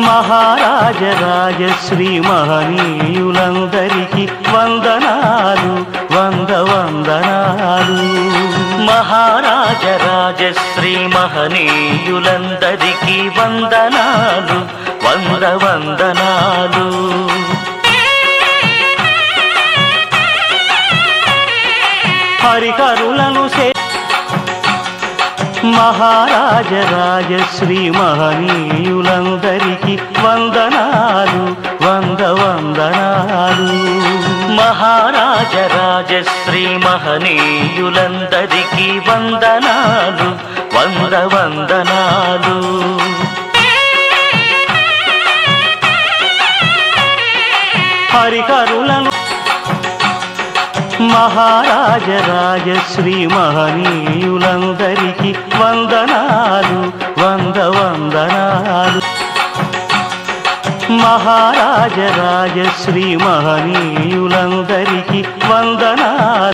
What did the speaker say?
మహారాజరాజశ్రీ మహనీయులందరికీ వందనాలు వందనాలు. మహారాజరాజశ్రీ మహనీయులందరికీ వందనాలు వందనాలు. హరికరులను మహారాజరాజశ్రీ మహనీయులందరికీ వందనాలు వందనాలు. మహారాజరాజశ్రీ మహనీయులందరికీ వందనాలు వందనాలు. హరికరులను మహారాజరాజశ్రీ మహనీయులందరికీ వందనాలు వందనాలు. మహారాజరాజశ్రీ మహనీయులందరికీ వందనాలు